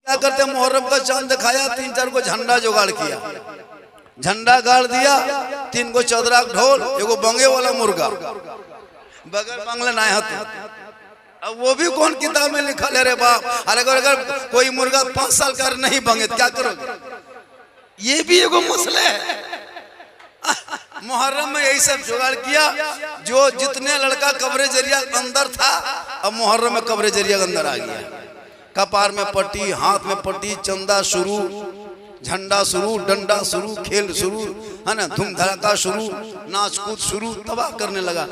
क्या करते, मुहर्रम का चांद दिखाया, 3-4 को झंडा जुगाड़ किया, झंडा गाड़ दिया, 3 को चौदरा ढोल, एगो बंगे वाला मुर्गा, बगैर बांग्ला ना होते। अब वो भी कौन किताब में लिखा ले रे बाप। अरे अगर कोई मुर्गा 5 साल का नहीं बंगे क्या करोगे, ये भी एगो मसला है। मुहर्रम में यही सब जुगाड़ किया, जो जितने लड़का कवरेज एरिया अंदर था, अब मुहर्रम में कवरेज एरिया अंदर आ गया। कपार में पट्टी, हाथ में पट्टी, चंदा शुरू, झंडा शुरू, डंडा शुरू, खेल शुरू, है ना, धूम धड़ाका शुरू, नाच कूद शुरू, तबाह करने लगा।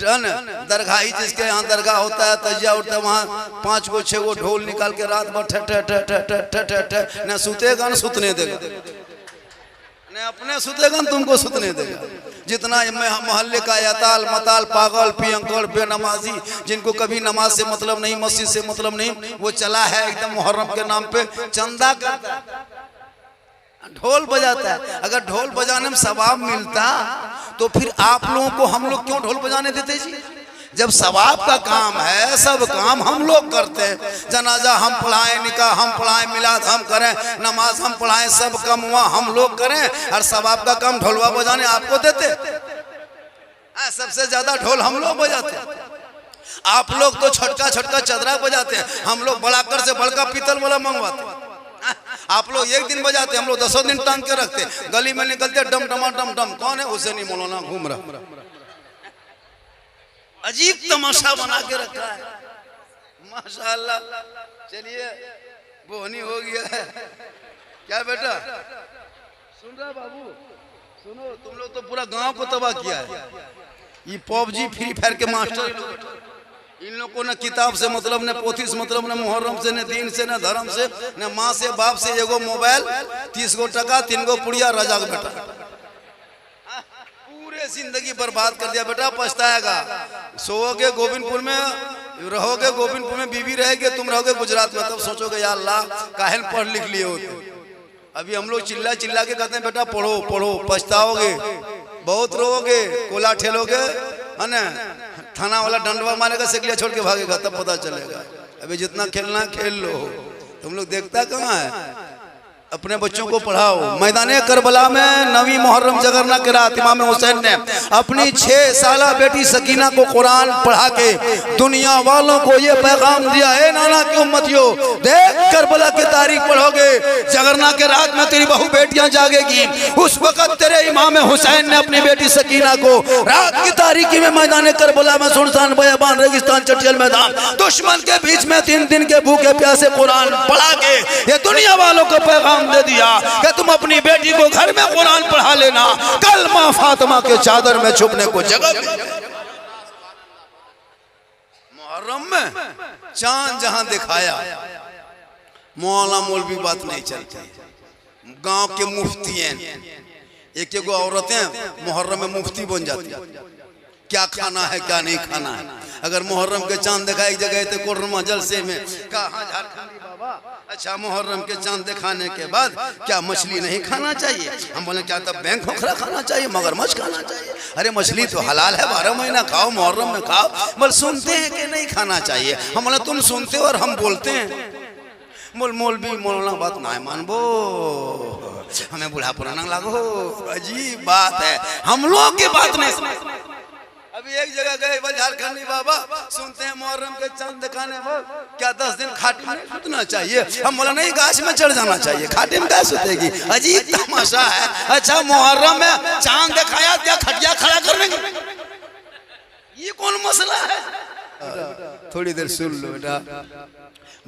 डन दरगाही जिसके यहाँ दरगाह होता है, तजिया उठता है, वहाँ 5 को 6 को ढोल निकाल के रात भर ठ ठ ठ ठ ठ ठ न सुतेगा न सुतने देगा, न अपने सुतेगा न तुमको सुतने देगा। जितना मोहल्ले का यताल मताल पागल पियंकड़ बेनमाजी, जिनको कभी नमाज से मतलब नहीं, मस्जिद से मतलब नहीं, वो चला है एकदम मुहर्रम के नाम पे चंदा करता है, ढोल बजाता है। अगर ढोल बजाने में सवाब मिलता तो फिर आप लोगों को हम लोग क्यों ढोल बजाने देते जी? जब सवाब का काम है, सब काम हम लोग करते हैं, जनाजा हम पढ़ाएं, निकाह हम पढ़ाएं, मिलाद हम करें, नमाज हम पढ़ाएं, सब कम हुआ हम लोग करें, और सवाब का काम ढोलवा बजाने आपको देते। सबसे ज्यादा ढोल हम लोग बजाते हैं, आप लोग तो छोटका छोटका चदरा बजाते हैं, हम लोग बड़ाकर से बड़का पीतल वाला मंगवाते हैं। आप लोग 1 दिन बजाते, हम लोग 10 दिन टांग के रखते, गली में निकलते डम डमा डम डम। कौन है? हुसैनी मौलाना घूम रहा, अजीब तमाशा बना के रखा है, माशाअल्लाह। चलिए बोहनी हो गया है क्या बेटा? सुन रहा बाबू, सुनो, तुम लोग तो पूरा गांव को तबाह किया है। ये पबजी फ्री फायर के मास्टर, इन लोगों ने किताब से मतलब, न पोथी से मतलब, न मुहर्रम से, न दीन से, न धर्म से, न माँ से बाप से। एगो मोबाइल, 30 गो टका, 3 गो पुड़िया, राजा का बेटा, पूरे जिंदगी बर्बाद कर दिया। बेटा पछताएगा। सोओगे गोविंदपुर में, रहोगे गोविंदपुर में, बीवी रहेगी, तुम रहोगे गुजरात में, तब सोचोगे या अल्लाह काहे पढ़ लिख लिए होते। अभी हम लोग चिल्ला चिल्ला के कहते हैं बेटा पढ़ो पढ़ो, पछताओगे, बहुत रोओगे, कोला ठेलोगे, है ना, थाना वाला डंडवा मारेगा, सेकलिया छोड़ के भागेगा, तब पता चलेगा। अभी जितना खेलना खेल लो। तुम लोग देखता कहाँ है? अपने बच्चों को पढ़ाओ। मैदाने करबला में 9वीं मुहर्रम जगरना के रात इमाम हुसैन ने अपनी 6 साला बेटी सकीना को कुरान पढ़ा के दुनिया वालों को ये पैगाम दिया, है नाना की उम्मतियों, देख करबला की तारीख पढ़ोगे, जगरना के रात में तेरी बहु बेटियां जागेगी। उस वक्त तेरे इमाम हुसैन ने अपनी बेटी सकीना को रात की तारीकी में मैदान करबला में, सुनसान बयाबान रेगिस्तान चटियल मैदान, दुश्मन के बीच में 3 दिन के भूखे प्यासे कुरान पढ़ा के ये दुनिया वालों को पैगाम दे दिया कि तुम अपनी बेटी को घर में कुरान पढ़ा लेना, कल मां फातिमा के चादर में छुपने को जगह मिल जाएगी। मुहर्रम में चांद जहां दिखाया, मौला मौलवी बात नहीं चलती। गांव के मुफ्ती हैं, एक एक औरतें मुहर्रम में मुफ्ती बन जाती, क्या खाना है क्या नहीं खाना है। अगर मुहर्रम के चांद दिखा एक जगह थे कोरमा जलसे में, कहा झारखंडी बाबा, अच्छा मुहर्रम के चांद दिखाने के बाद क्या मछली नहीं खाना चाहिए? हम बोले क्या तब बैंक खोखरा खाना चाहिए, मगरमच्छ खाना चाहिए? अरे मछली तो हलाल है, 12 महीना खाओ, मुहर्रम में खाओ। बोल सुनते हैं कि नहीं खाना चाहिए। हम बोले तुम सुनते हो और हम बोलते हैं। बोल मौलवी मौलाना बात ना मानबो, हमें बूढ़ा पुराना लागो। अजीब बात है, हम लोग की बात नहीं। अभी एक जगह गए, झारखंडी बाबा, सुनते हैं मुहर्रम के चांद दिखाने पर क्या 10 दिन खाटे में सुतना चाहिए? हम बोला नहीं, गाछ में चढ़ जाना चाहिए, खाटे में क्या सुतेगी? अजीब तमाशा है। अच्छा मुहर्रम में चांद दिखाया, क्या खटिया खड़ा करने का? ये कौन मसला है? थोड़ी देर सुन लो बेटा,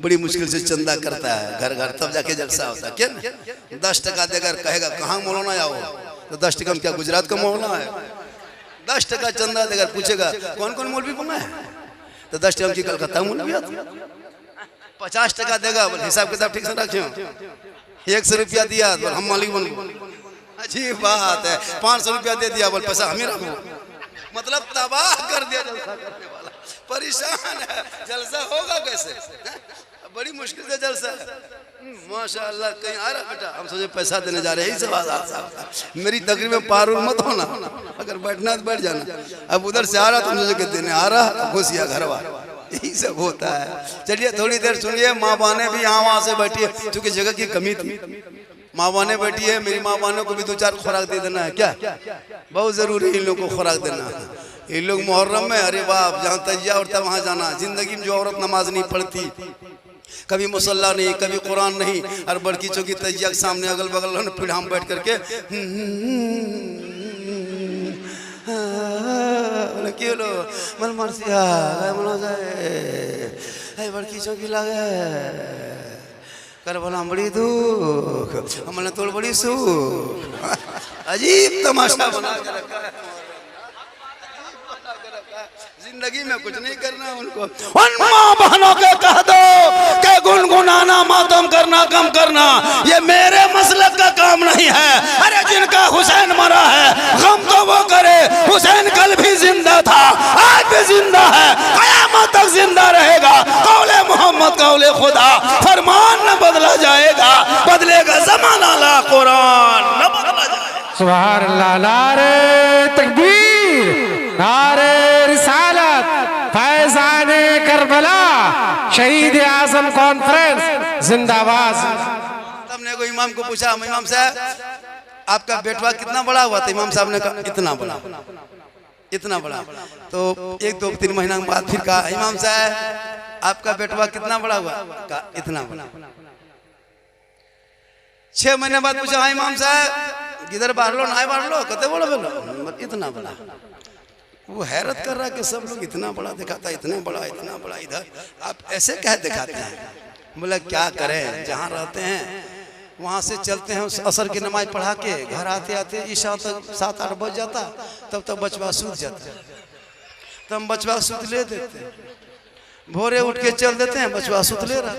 बड़ी मुश्किल से चंदा करता है घर घर, तब जाके जलसा होता है। क्या 10 टका देकर कहेगा कहाँ मौलाना आओ, तो 10 टका में क्या गुजरात का मौलाना है? 10 टका चंदा देकर पूछेगा कौन कौन मौलवी बना है, तो 10 टका की कलकत्ता मौलवी आता। 50 टका देगा, बोल हिसाब किताब ठीक से रखियो। 100 रुपया दिया, बोल हम मालिक बन गए। अजीब बात है। 500 रुपया दे दिया, बोल पैसा हमें रखो। मतलब तबाह कर दिया जलसा करने वाला, परेशान है। जलसा होगा कैसे? बड़ी मुश्किल से जलसा है। माशाअल्लाह। कहीं आ रहा बेटा? हम सोचे पैसा देने जा रहे हैं, यही सवाल। मेरी तकरीब में पारुल मत होना, अगर बैठना तो बैठ जाना। अब उधर से आ रहा तो मुझे देने आ रहा, घुसिया घरवा, यही सब होता है। चलिए थोड़ी देर सुनिए, माँ बहने भी यहाँ वहाँ से बैठी है, क्योंकि जगह की कमी थी। माँ बहने बैठी है, मेरी माँ बहनों को भी 2-4 खुराक दे देना है क्या, बहुत जरूरी है इन लोगों को खुराक देना है। ये लोग मुहर्रम में, अरे बाप, जहाँ तजिया उठता वहाँ जाना। जिंदगी में जो औरत नमाज नहीं पढ़ती, कभी मुसल्ला नहीं, कभी कुरान नहीं, और बड़की चौकी तजिया के सामने अगल बगल पीढ़ा में बैठ करके क्यों लो मन मरसिया बड़की चौकी लागे कर बोला बड़ी दुख, हमने तोड़ बड़ी सुख। अजीब तमाशा बना के रखा है, जिंदगी में कुछ नहीं करना उनको। उन माँ बहनों के कह दो कि गुनगुनाना मातम करना कम करना ये मेरे मसलक का काम नहीं है। अरे जिनका हुसैन मरा है गम तो वो करे, हुसैन कल भी जिंदा था, आज भी जिंदा है, क़यामत तक जिंदा रहेगा। कौले मोहम्मद कौले खुदा, फरमान न बदला जाएगा, बदलेगा ज़माना ला कुरान न बदला जाएगा। सुभान अल्लाह, नारे तकबीर, नारे रिसालत, फैज़ाने करबला, शहीद आज़म कॉन्फ्रेंस जिंदाबाद। तब ने को इमाम को पूछा, इमाम साहब आपका बेटवा कितना बड़ा हुआ? तो इमाम साहब ने कहा इतना बड़ा, इतना बड़ा। तो 1-2-3 महीना के बाद फिर कहा, इमाम साहब आपका बेटवा कितना बड़ा हुआ? कहा इतना बड़ा। 6 महीने बाद पूछा, हाँ इमाम साहब किधर बाहर लो ना बाहर लो, कते बड़ा बोलो? इतना बड़ा। वो हैरत कर रहा है कि सब लोग इतना बड़ा दिखाता है, इतना बड़ा इधर आप ऐसे कह दिखाते हैं। बोला क्या करें, जहाँ रहते हैं वहाँ से चलते हैं, उस असर की नमाज पढ़ा के घर आते आते ईशा तक 7-8 बज जाता, तब तक बचवा सूत जाता, तब हम बचवा सूत ले देते। भोरे उठ के चल देते हैं, बचवा सूत ले रहा,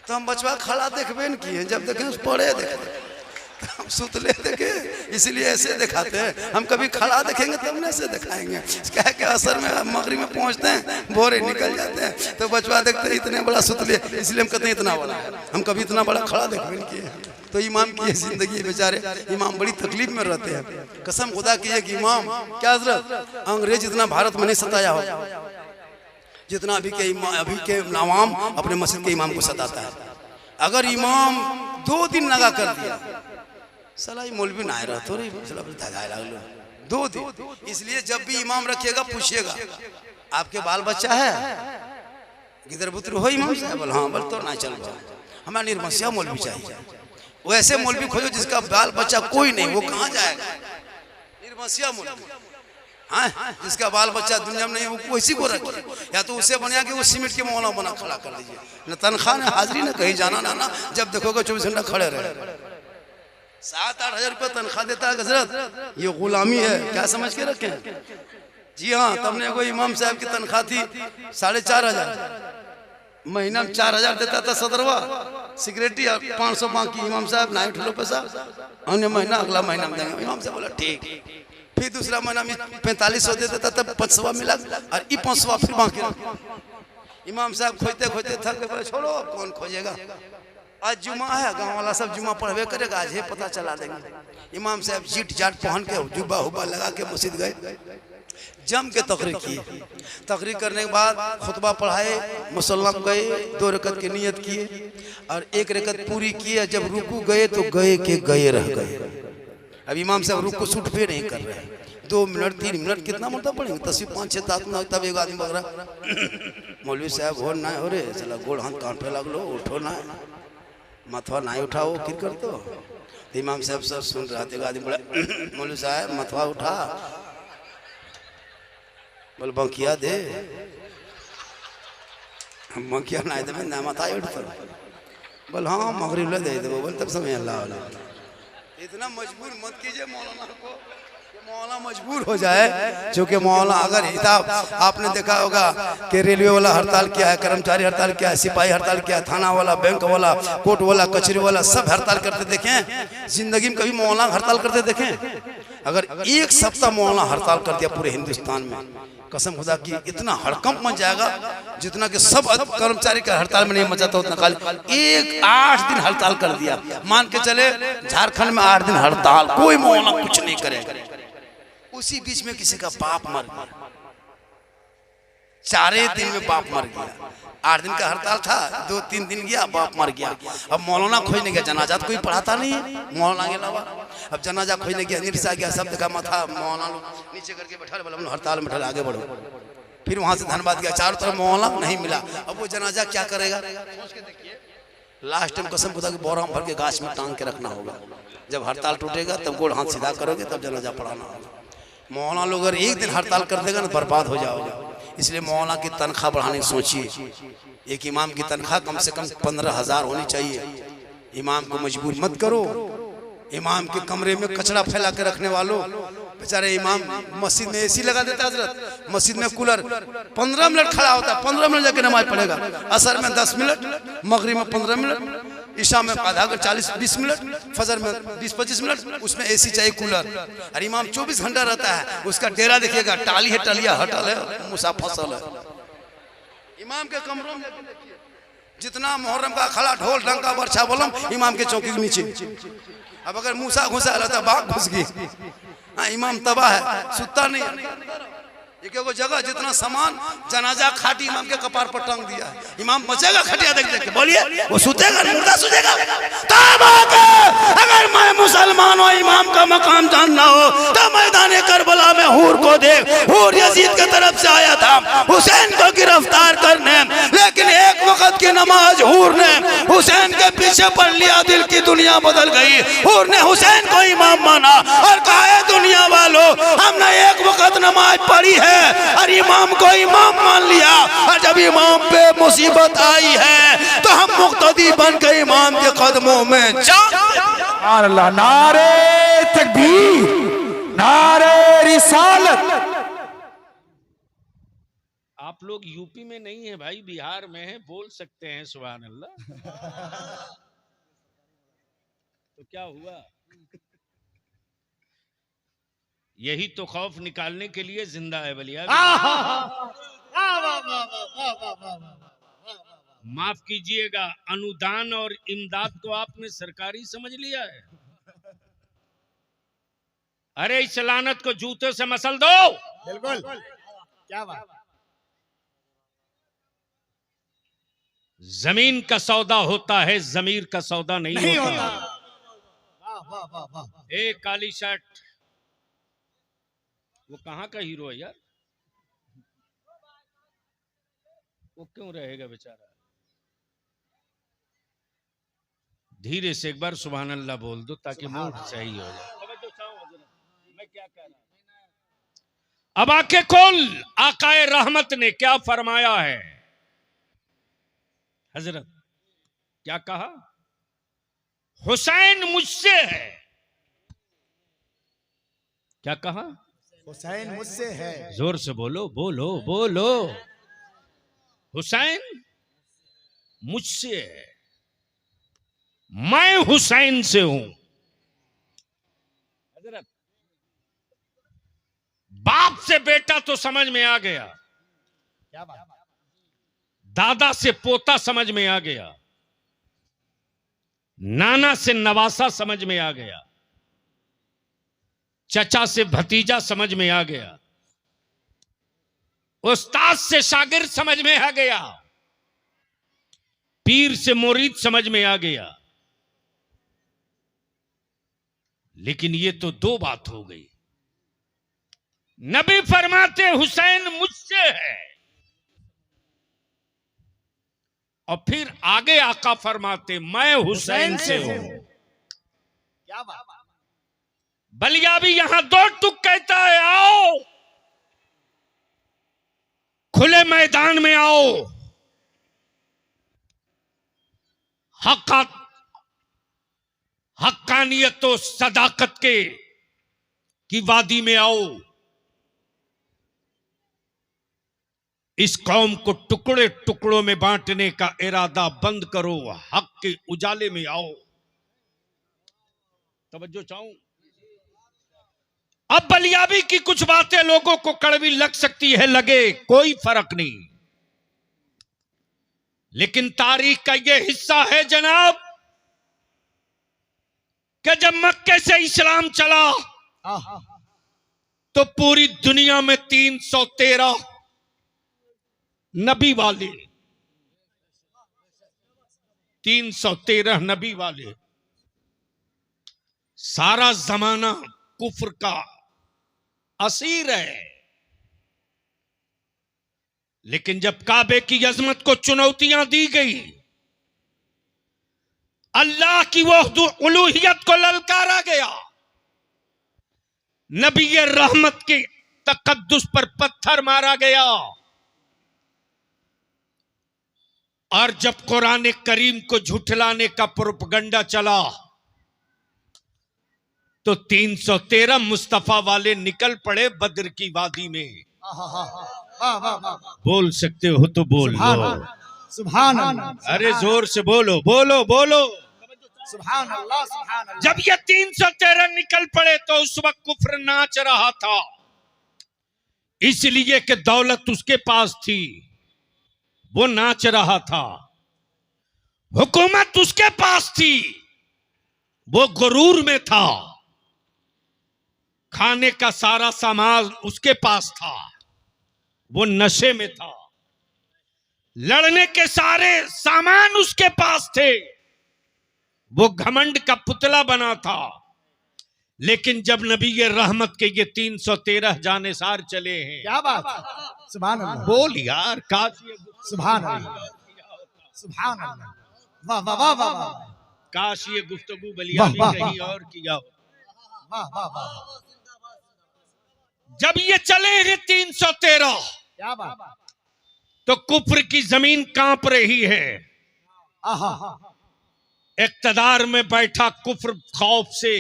तो हम बचवा खड़ा देखबे न किए, जब देखें पड़े देखे हम सूत ले देखे, इसलिए ऐसे दिखाते हैं। हम कभी खड़ा देखेंगे तब न ऐसे दिखाएंगे। क्या क्या असर में मगरिब में पहुंचते हैं, भोरे निकल जाते हैं, तो बचवा देखते हैं इतने बड़ा सूत ले, इसलिए हम कहते हैं इतना बड़ा। हम कभी इतना बड़ा खड़ा देखबे नहीं किए। तो इमाम की जिंदगी बेचारे इमाम बड़ी तकलीफ में रहते हैं। कसम खुदा की है कि इमाम क्या हजरत अंग्रेज इतना भारत में नहीं सताया हो जितना अभी के नवाम अपने मस्जिद के इमाम को सताता है। अगर इमाम 2 दिन नगा कर दिया, साला ये मौलवी ना रहा तो लो 2 दिन। इसलिए जब भी इमाम रखिएगा पूछिएगा आपके बाल बच्चा है, गिदर पुत्र हो इमाम साहब? बोल हाँ। बोल तो ना चल, हमें निर्मसिया मौलवी चाहिए। वो ऐसे मौलवी खोजो जिसका बाल बच्चा कोई नहीं, वो कहाँ जाएगा? निर्मसिया मौलवी, हाँ, जिसका बाल बच्चा दुनिया में नहीं, वो किसी को रखिए। या तो उसे बना के वो सीमेंट के मौला बना खड़ा कर दीजिए, न तनख्वाह न हाजिरी न कहीं जाना ना, जब देखोगे 24 घंटा खड़े रहे। 7-8 हज़ार रुपये तनख्वाह देता है हजरत, ये गुलामी है, क्या समझ के रखे? जी हाँ, तब ने कोई इमाम साहब की तनख्वाह थी 4,500 महीना में 4,000 देता था सदरवा सिगरेटी, और 500 बाकी इमाम साहब ना उठ लो पैसा, अन्य महीना अगला महीना में देंगे। इमाम साहब बोला ठीक। फिर दूसरा महीना में 4500 दे देता, तब 500 मिला, और ये 500 फिर बाकी। इमाम साहब खोजते खोजते थक गए, छोड़ो कौन खोजेगा, आज जुमा है, गांव वाला सब जुमा पढ़वे करेगा, आज ये पता चला देंगे। इमाम साहब जीट जाट पहन के जुब्बा हुब्बा लगा के मस्जिद गए, जम के तकरीर किए। तकरीर करने के बाद खुतबा पढ़ाए, मुसल्ला गए, 2 रकत की नियत किए और 1 रकत पूरी किए। जब रुकू गए तो गए के गए रह गए। अब इमाम साहब रुकू सूट पे नहीं कर रहे, 2 मिनट 3 मिनट कितना मतलब पढ़ेंगे, तस्वीर 5-6 तात, तब एक आदमी बग रहा, मौलवी साहब हो ना हो रे, चला गोड़ हाथ कांटे लगलो, उठो ना, मथवा नहीं उठाओ किर कर तो। इमाम साहब सब सुन रहे थे, आदमी बोला मौलवी साहब मथवा उठा, बोल बंकिया दे, बंकिया नहीं दे ना मथा उठता, बोल हाँ मगरिब ले दे, बोल तब समय अल्लाह। इतना मजबूर मत कीजिए मौलाना को, मौलाना मजबूर हो जाए। क्योंकि मौलाना अगर हिसाब आपने देखा होगा कि रेलवे वाला हड़ताल किया है, कर्मचारी हड़ताल किया है, सिपाही हड़ताल किया है, थाना वाला, बैंक वाला, कोर्ट वाला, कचहरी वाला, सब हड़ताल करते देखें? जिंदगी में कभी मौलाना हड़ताल करते देखें? अगर 1 सप्ताह मौलाना हड़ताल कर दिया पूरे हिंदुस्तान में, कसम खुदा की इतना हड़कंप मच जाएगा जितना कि सब कर्मचारी का हड़ताल में नहीं मचाता उतना। खाली 8 दिन हड़ताल कर दिया, मान के चले झारखंड में 8 दिन हड़ताल, कोई मौलाना कुछ नहीं करेगा। उसी बीच में किसी का बाप मर गया, 4 दिन में बाप मर गया। 8 दिन का हड़ताल था, 2-3 दिन गया बाप मर गया। अब मौलाना खोजने गया, जनाजा तो कोई पढ़ाता नहीं है मौलाना के अलावा। अब जनाजा खोजने गया, निरसा गया, सब देखा माथा मौलाना लोग नीचे करके बैठा, बोला हड़ताल में आगे बढ़ो। फिर वहां से धनबाद गया, चारों तरफ मौलाना नहीं मिला। अब वो जनाजा क्या करेगा? लास्ट टाइम कसम खुदा के बोरा भर के गाछ में टांग के रखना होगा। जब हड़ताल टूटेगा तब गोड़ हाथ सीधा करोगे, तब जनाजा पढ़ाना होगा। मौलाना लोग अगर एक दिन हड़ताल कर देगा ना बर्बाद हो जाओगे। इसलिए मौलाना की तनख्वाह बढ़ाने की सोचिए। एक इमाम की तनख्वाह कम से कम 15,000 होनी चाहिए। इमाम को मजबूर मत करो। इमाम के कमरे में कचरा फैला के रखने वालों, बेचारे इमाम मस्जिद में एसी लगा देता हजरत, मस्जिद में कूलर 15 मिनट खड़ा होता है, 15 मिनट जाके नमाज पढ़ेगा। असर में 10 मिनट, मगरिब में 15 मिनट, ईशा में आधा 40-20 मिनट, फजर में 20-25 मिनट, उसमें एसी चाहिए कूलर। और इमाम 24 घंटा रहता है। उसका डेरा देखिएगा, टाली है, टलिया हटल है, मुसा फसल है। इमाम के कमरों में जितना मुहर्रम का खला, ढोल, डंका, बरछा, बलम इमाम के चौकी के नीचे। अब अगर मूसा घुसा रहता, बाघ घुस गई, हाँ इमाम तबाह है, सुता नहीं। एक एगो जगह जितना सामान जनाजा खाटी इमाम के कपार पर टांग दिया है। इमाम बचेगा खटिया देख देख के, बोलिए वो सुतेगा, मुर्दा सुतेगा। अगर मैं मुसलमान हो, इमाम का मकाम जानना हो तो मैदान करबला में हूर को देख। हूर यजीद की तरफ से आया था हुसैन को गिरफ्तार करने, लेकिन एक वक्त की नमाज हूर ने हुसैन के पीछे पढ़ लिया, दिल की दुनिया बदल गई। हूर ने हुसैन को इमाम माना और कहा है दुनिया वालों, हमने एक वक्त नमाज पढ़ी है और इमाम को इमाम मान लिया, और जब इमाम पे मुसीबत आई है तो हम मुक्तदी बन के इमाम के कदमों में जा। अल्लाह, नारे तकबीर, नारे रिसालत। आप लोग यूपी में नहीं है भाई, बिहार में है, बोल सकते हैं सुभान अल्लाह। तो क्या हुआ? यही तो खौफ निकालने के लिए जिंदा है बलिया। माफ कीजिएगा, अनुदान और इमदाद को आपने सरकारी समझ लिया है। अरे इस लानत को जूते से मसल दो। बिल्कुल, क्या बात। जमीन का सौदा होता है, जमीर का सौदा नहीं होता। एक काली शर्ट, वो कहाँ का हीरो है यार? वो क्यों रहेगा बेचारा? धीरे से एक बार सुभान अल्लाह बोल दो ताकि मूड सही हो जाए। मैं क्या कह रहा हूं? अब आंखें खोल, आकाए रहमत ने क्या फरमाया है? हजरत क्या कहा? हुसैन मुझसे है। क्या कहा? हुसैन मुझसे है। जोर से बोलो, बोलो, बोलो। हुसैन मुझसे है, मैं हुसैन से हूं। हजरत बाप से बेटा तो समझ में आ गया, क्या बात। दादा से पोता समझ में आ गया, नाना से नवासा समझ में आ गया, चचा से भतीजा समझ में आ गया, उस्ताद से शागिर्द समझ में आ गया, पीर से मुरीद समझ में आ गया। लेकिन ये तो दो बात हो गई। नबी फरमाते हुसैन मुझसे है, और फिर आगे आका फरमाते मैं हुसैन से हूं। क्या बात। बलिया भी यहां दो टुक कहता है, आओ खुले मैदान में आओ, हक्कानियत तो सदाकत के की वादी में आओ। इस कौम को टुकड़े टुकड़ों में बांटने का इरादा बंद करो, हक के उजाले में आओ। तवज्जो चाहूं। अब बलियाबी की कुछ बातें लोगों को कड़वी लग सकती है, लगे कोई फर्क नहीं, लेकिन तारीख का यह हिस्सा है जनाब कि जब मक्के से इस्लाम चला तो पूरी दुनिया में 313 नबी वाले, 313 नबी वाले, सारा जमाना कुफ्र का असीर है। लेकिन जब काबे की अजमत को चुनौतियां दी गई, अल्लाह की वो उलूहियत को ललकारा गया, नबी रहमत के तकद्दुस पर पत्थर मारा गया, और जब कुरान करीम को झुठलाने का प्रोपगंडा चला तो 313 मुस्तफा वाले निकल पड़े बद्र की वादी में। बोल सकते हो तो बोल लो, सुभान अल्लाह, अरे जोर से बोलो, बोलो बोलो। सुभान अल्लाह, सुभान अल्लाह। जब ये 313 निकल पड़े तो उस वक्त कुफ्र नाच रहा था, इसलिए कि दौलत उसके पास थी, वो नाच रहा था। हुकूमत उसके पास थी, वो गुरूर में था। खाने का सारा सामान उसके पास था, वो नशे में था। लड़ने के सारे सामान उसके पास थे, वो घमंड का पुतला बना था। लेकिन जब नबी ये रहमत के ये 313 जानेसार चले हैं, क्या बात, सुभान अल्लाह, बोल यार, काश ये सुभान अल्लाह, सुभान अल्लाह, वाह वाह वाह वाह वाह, काश ये गुफ्तगू बलियानी वाह, कहीं और किया हो। वाह वाह वाह, जब ये चले हैं 313, क्या बात, तो कुफ्र की जमीन कांप रही है। आहा, इक्तदार में बैठा कुफ्र खौफ से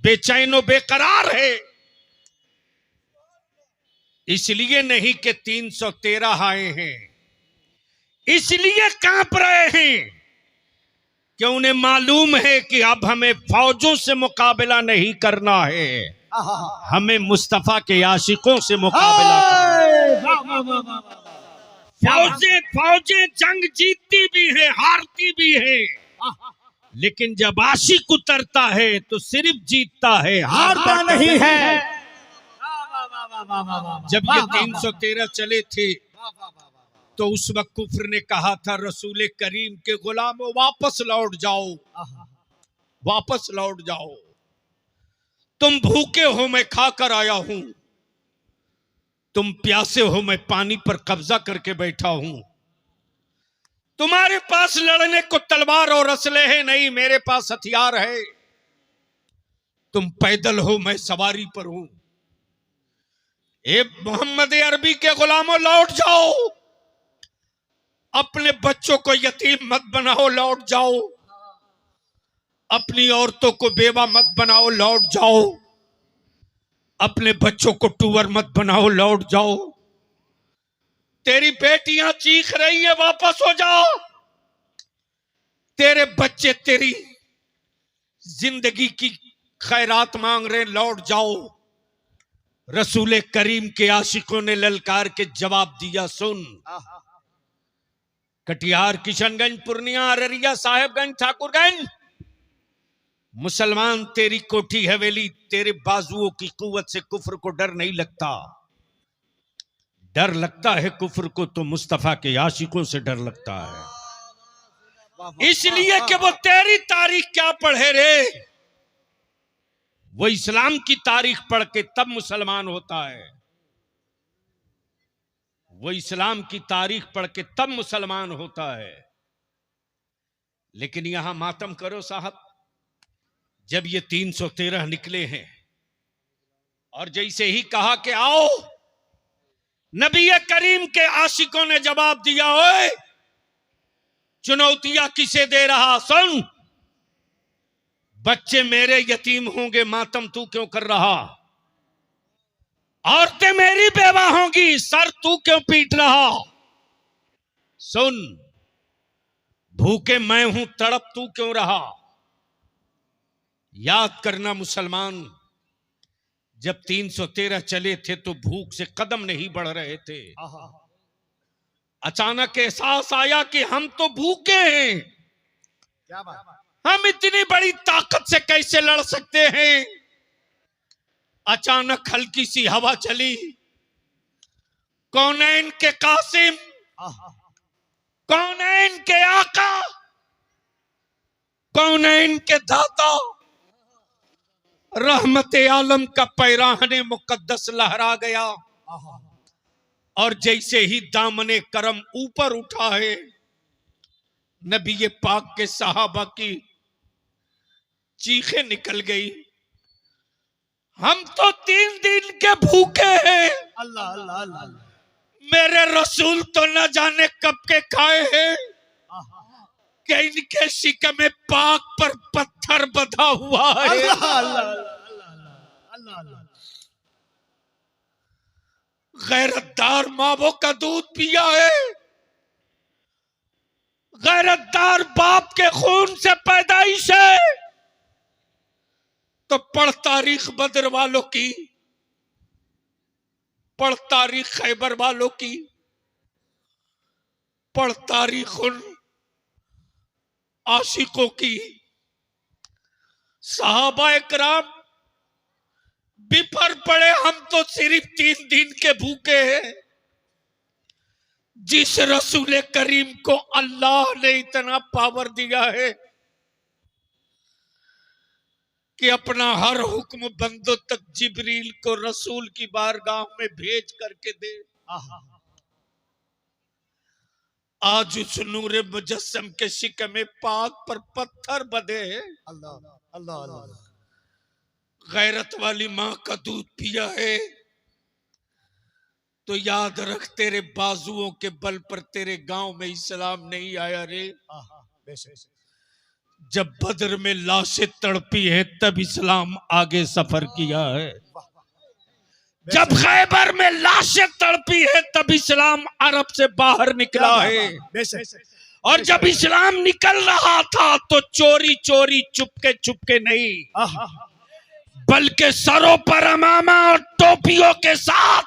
बेचैन बेकरार है। इसलिए नहीं कि 313 आए हैं, इसलिए कांप रहे हैं कि उन्हें मालूम है कि अब हमें फौजों से मुकाबला नहीं करना है, आहा, हमें मुस्तफा के आशिकों से मुकाबला करना है। फौजें जंग जीतती भी है, हारती भी है, लेकिन जब आशिक उतरता है तो सिर्फ जीतता है, हारता नहीं है। जब ये 313 चले थे तो उस वक्त कुफ्र ने कहा था, रसूल करीम के गुलामों वापस लौट जाओ, वापस लौट जाओ। तुम भूखे हो, मैं खाकर आया हूं, तुम प्यासे हो, मैं पानी पर कब्जा करके बैठा हूं। तुम्हारे पास लड़ने को तलवार और असलहे नहीं, मेरे पास हथियार है। तुम पैदल हो, मैं सवारी पर हूं। ए मोहम्मद अरबी के गुलामों, लौट जाओ, अपने बच्चों को यतीम मत बनाओ, लौट जाओ, अपनी औरतों को बेवा मत बनाओ, लौट जाओ, अपने बच्चों को टूवर मत बनाओ, लौट जाओ। तेरी बेटियां चीख रही है, वापस हो जाओ। तेरे बच्चे तेरी जिंदगी की खैरात मांग रहे, लौट जाओ। रसूल करीम के आशिकों ने ललकार के जवाब दिया, सुन, कटिहार, किशनगंज, पूर्णिया, अररिया, साहेबगंज, ठाकुरगंज, मुसलमान तेरी कोठी हवेली, तेरे बाजुओं की कुव्वत से कुफ्र को डर नहीं लगता। डर लगता है कुफ्र को तो मुस्तफा के आशिकों से डर लगता है। इसलिए कि वो तेरी तारीख क्या पढ़े रे, वो इस्लाम की तारीख पढ़ के तब मुसलमान होता है। वो इस्लाम की तारीख पढ़ के तब मुसलमान होता है। लेकिन यहां मातम करो साहब, जब ये 313 निकले हैं और जैसे ही कहा कि आओ, नबी करीम के आशिकों ने जवाब दिया, ओए चुनौतियां किसे दे रहा, सुन, बच्चे मेरे यतीम होंगे, मातम तू क्यों कर रहा, औरतें मेरी बेवा होंगी, सर तू क्यों पीट रहा, सुन, भूखे मैं हूं, तड़प तू क्यों रहा। याद करना मुसलमान, जब 313 चले थे तो भूख से कदम नहीं बढ़ रहे थे। अचानक एहसास आया कि हम तो भूखे हैं, क्या बात, हम इतनी बड़ी ताकत से कैसे लड़ सकते हैं। अचानक हल्की सी हवा चली, कौनैन के कासिम कौनैन के आका, कौनैन के दाता, रहमत आलम का पैराहने मुकद्दस लहरा गया। और जैसे ही दामने करम ऊपर उठा है, नबी पाक के सहाबा की चीखें निकल गई, हम तो 3 दिन के भूखे हैं, अल्लाह अल्लाह अल्लाह। मेरे रसूल तो न जाने कब के खाए हैं कि इनके शिकमे पाक पर पत्थर बंधा हुआ है। अल्लाह अल्लाह अल्लाह अल्लाह। गैरतदार मावों का दूध पिया है, गैरतदार बाप के खून से पैदाइश है, तो पढ़ तारीख बदर वालों की, पढ़ तारीख खैबर वालों की, पढ़ तारीख उन आशिकों की। सहाबा इकराम बिफर पड़े, हम तो सिर्फ 3 दिन के भूखे हैं। जिस रसूल करीम को अल्लाह ने इतना पावर दिया है कि अपना हर हुक्म बंदों तक जिब्रील को रसूल की बारगाह में भेज करके दे, आज उस नूरे मुजस्सम के शिकमे पाक पर पत्थर बंधे हैं। अल्लाह अल्लाह अल्लाह। गैरत वाली मां का दूध पिया है तो याद रख, तेरे बाजुओं के बल पर तेरे गांव में इस्लाम नहीं आया रे। जब बदर में लाशें तड़पी है तब इस्लाम आगे सफर किया है, जब खैबर में लाशें तड़पी है तब इस्लाम अरब से बाहर निकला है। और जब इस्लाम निकल रहा था तो चोरी चोरी चुपके चुपके नहीं, बल्कि सरों पर अमामा और टोपियों के साथ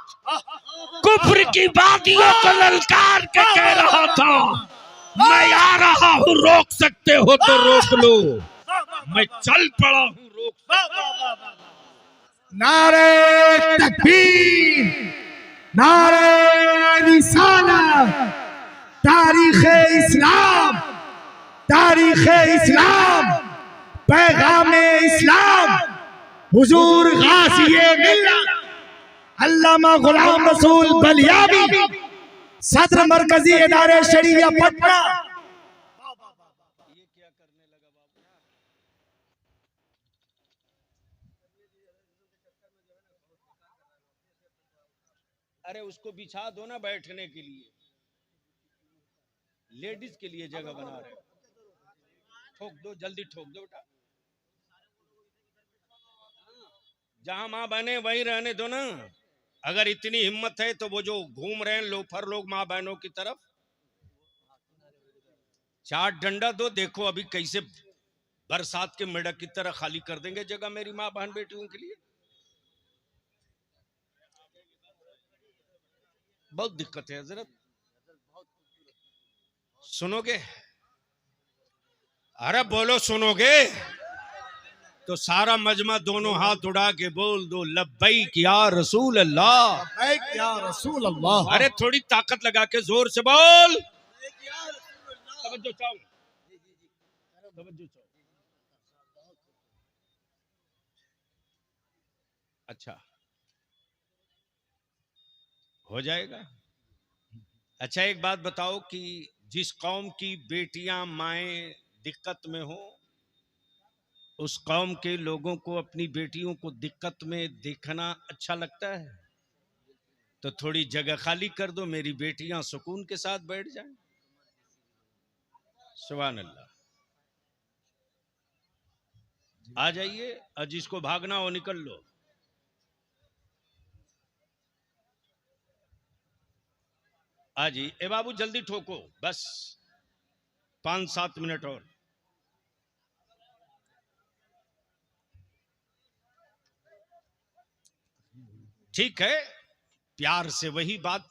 कुफ्र की वादियों को ललकार के कह रहा था, मैं आ रहा हूँ, रोक सकते हो तो रोक लो, मैं चल पड़ा हूँ, रोक सकते हो। नारे तकबीर, नारे रिसालत, तारीखे इस्लाम, तारीखे इस्लाम, पैगामे इस्लाम, हुजूर गाज़िए मिल्लत अल्लामा गुलाम रसूल बलियावी, सदर मरकजी इदारे शरिया पटना। अरे उसको बिछा दो ना बैठने के लिए, लेडीज के लिए जगह बना रहे हो, ठोक दो, जल्दी ठोक दो बेटा, जहां मां बहने वहीं रहने दो ना। अगर इतनी हिम्मत है तो वो जो घूम रहे हैं लोफर लोग मां बहनों की तरफ, 4 डंडा दो, देखो अभी कैसे बरसात के मेढक की तरह खाली कर देंगे जगह मेरी मां बहन बेटियों के लिए। बहुत दिक्कत है हजरत, सुनोगे? अरे बोलो सुनोगे? तो सारा मजमा दोनों हाथ उड़ा के बोल दो, लब्बैक या रसूल अल्लाह, लब्बैक या रसूल अल्लाह। अरे थोड़ी ताकत लगा के जोर से बोल। तवज्जो चाहो, तवज्जो चाहो। अच्छा हो जाएगा। अच्छा एक बात बताओ कि जिस कौम की बेटियां माएं दिक्कत में हो, उस कौम के लोगों को अपनी बेटियों को दिक्कत में देखना अच्छा लगता है? तो थोड़ी जगह खाली कर दो, मेरी बेटियां सुकून के साथ बैठ जाएं। सुभान अल्लाह। आ जाइए, और जिसको भागना हो निकल लो। आ जी, ए बाबू जल्दी ठोको, बस 5-7 मिनट और। ठीक है, प्यार से वही बात